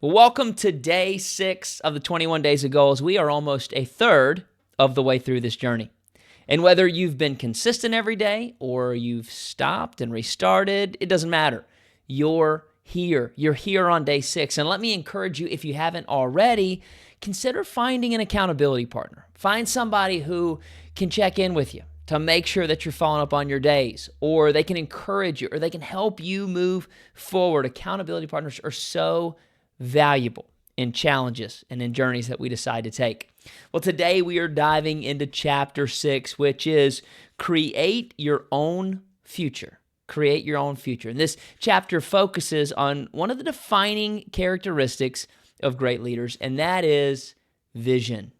Well, welcome to day 6 of the 21 Days of Goals. We are almost a third of the way through this journey. And whether you've been consistent every day or you've stopped and restarted, it doesn't matter. You're here. You're here on day 6. And let me encourage you, if you haven't already, consider finding an accountability partner. Find somebody who can check in with you to make sure that you're following up on your days, or they can encourage you, or they can help you move forward. Accountability partners are so valuable in challenges and in journeys that we decide to take. Well, today we are diving into chapter 6, which is create your own future. Create your own future. And this chapter focuses on one of the defining characteristics of great leaders, and that is vision.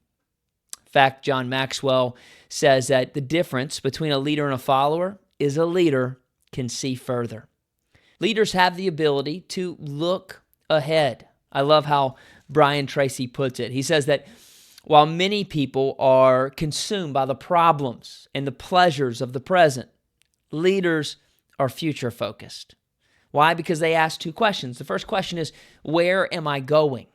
In fact, John Maxwell says that the difference between a leader and a follower is a leader can see further. Leaders have the ability to look ahead. I love how Brian Tracy puts it. He says that while many people are consumed by the problems and the pleasures of the present, leaders are future focused. Why? Because they ask 2 questions. The first question is, where am I going?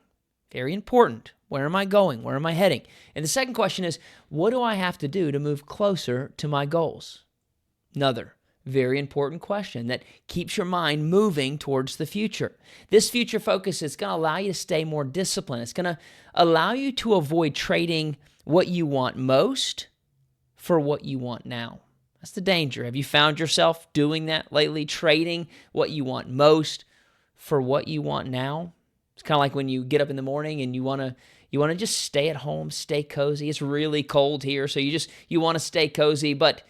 Very important. Where am I going? Where am I heading? And the second question is, what do I have to do to move closer to my goals? Another very important question that keeps your mind moving towards the future. This future focus is going to allow you to stay more disciplined. It's going to allow you to avoid trading what you want most for what you want now. That's the danger. Have you found yourself doing that lately, trading what you want most for what you want now? It's kind of like when you get up in the morning and you want to just stay at home, stay cozy. It's really cold here, so you want to stay cozy, but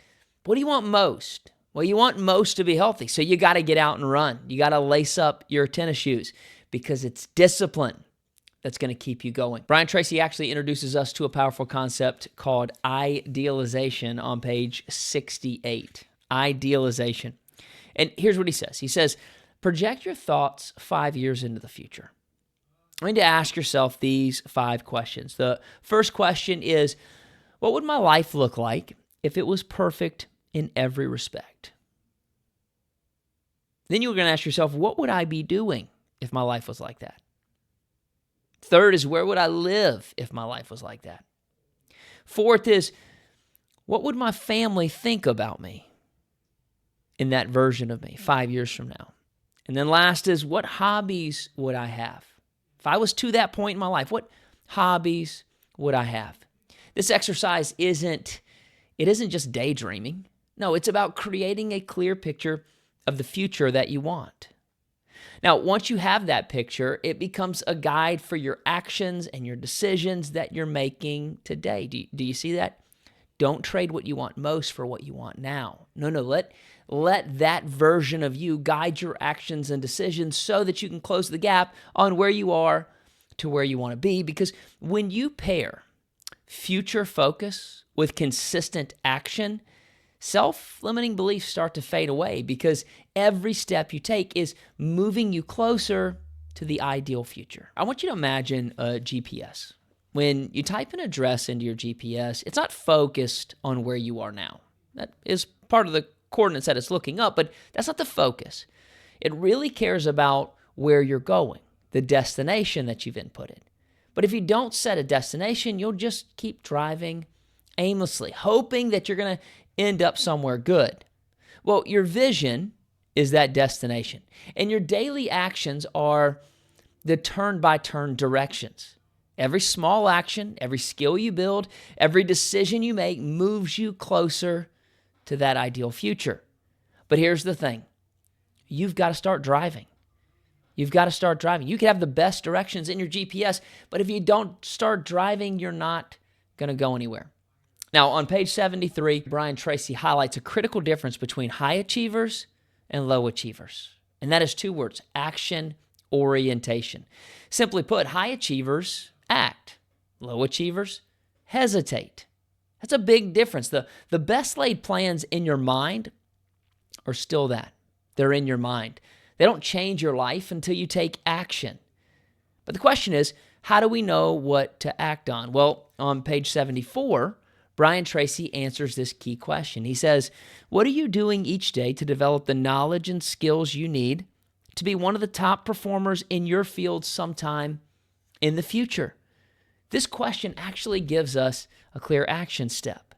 what do you want most? Well, you want most to be healthy, so you got to get out and run. You got to lace up your tennis shoes because it's discipline that's going to keep you going. Brian Tracy actually introduces us to a powerful concept called idealization on page 68. Idealization. And here's what he says. He says, project your thoughts 5 years into the future. I need to ask yourself these 5 questions. The first question is, what would my life look like if it was perfect in every respect? Then you're going to ask yourself, what would I be doing if my life was like that? Third is, where would I live if my life was like that? Fourth is, what would my family think about me in that version of me 5 years from now? And then last is, what hobbies would I have? If I was to that point in my life, what hobbies would I have? This exercise isn't just daydreaming. No, it's about creating a clear picture of the future that you want. Now, once you have that picture, it becomes a guide for your actions and your decisions that you're making today. Do you see that? Don't trade what you want most for what you want now. No, let that version of you guide your actions and decisions so that you can close the gap on where you are to where you want to be. Because when you pair future focus with consistent action, self-limiting beliefs start to fade away because every step you take is moving you closer to the ideal future. I want you to imagine a GPS. When you type an address into your GPS, it's not focused on where you are now. That is part of the coordinates that it's looking up, but that's not the focus. It really cares about where you're going, the destination that you've inputted. But if you don't set a destination, you'll just keep driving aimlessly, hoping that you're going to end up somewhere good. Well, your vision is that destination, and your daily actions are the turn-by-turn directions. Every small action, every skill you build, every decision you make moves you closer to that ideal future. But here's the thing. You've got to start driving. You've got to start driving. You can have the best directions in your GPS, but if you don't start driving, you're not going to go anywhere. Now, on page 73, Brian Tracy highlights a critical difference between high achievers and low achievers. And that is 2 words, action orientation. Simply put, high achievers act. Low achievers hesitate. That's a big difference. The best laid plans in your mind are still that. They're in your mind. They don't change your life until you take action. But the question is, how do we know what to act on? Well, on page 74, Brian Tracy answers this key question. He says, what are you doing each day to develop the knowledge and skills you need to be one of the top performers in your field sometime in the future? This question actually gives us a clear action step.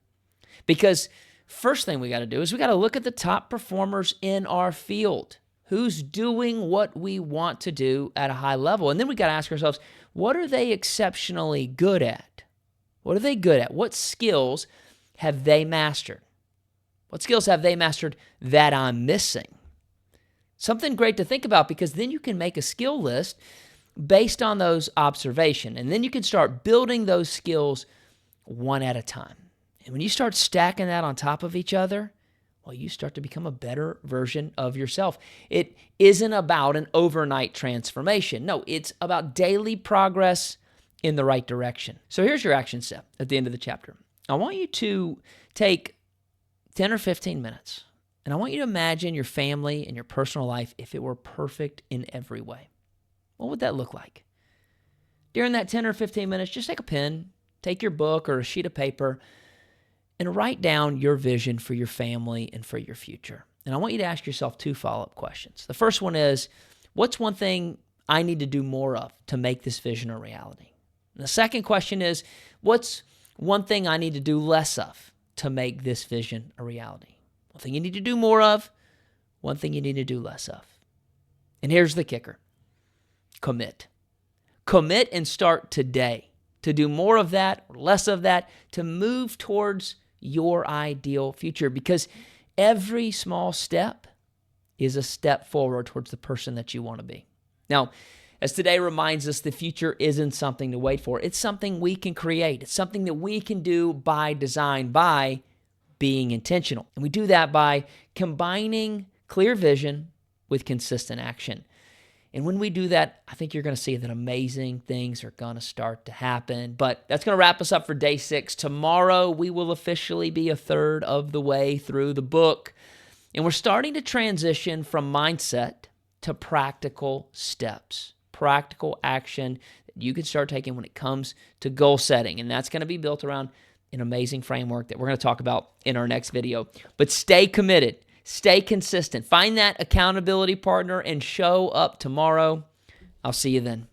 Because first thing we got to do is we got to look at the top performers in our field. Who's doing what we want to do at a high level? And then we got to ask ourselves, what are they exceptionally good at? What are they good at? What skills have they mastered? What skills have they mastered that I'm missing? Something great to think about, because then you can make a skill list based on those observations. And then you can start building those skills one at a time. And when you start stacking that on top of each other, well, you start to become a better version of yourself. It isn't about an overnight transformation. No, it's about daily progress in the right direction. So here's your action step at the end of the chapter. I want you to take 10 or 15 minutes, and I want you to imagine your family and your personal life if it were perfect in every way. What would that look like? During that 10 or 15 minutes, just take a pen, take your book or a sheet of paper, and write down your vision for your family and for your future. And I want you to ask yourself 2 follow-up questions. The first one is, what's one thing I need to do more of to make this vision a reality? And the second question is, what's one thing I need to do less of to make this vision a reality? One thing you need to do more of, one thing you need to do less of. And here's the kicker. Commit. Commit and start today to do more of that or less of that, to move towards your ideal future, because every small step is a step forward towards the person that you want to be. Now, as today reminds us, the future isn't something to wait for. It's something we can create. It's something that we can do by design, by being intentional. And we do that by combining clear vision with consistent action. And when we do that, I think you're going to see that amazing things are going to start to happen. But that's going to wrap us up for day 6. Tomorrow, we will officially be a third of the way through the book. And we're starting to transition from mindset to practical steps, practical action that you can start taking when it comes to goal setting. And that's going to be built around an amazing framework that we're going to talk about in our next video. But stay committed. Stay consistent. Find that accountability partner and show up tomorrow. I'll see you then.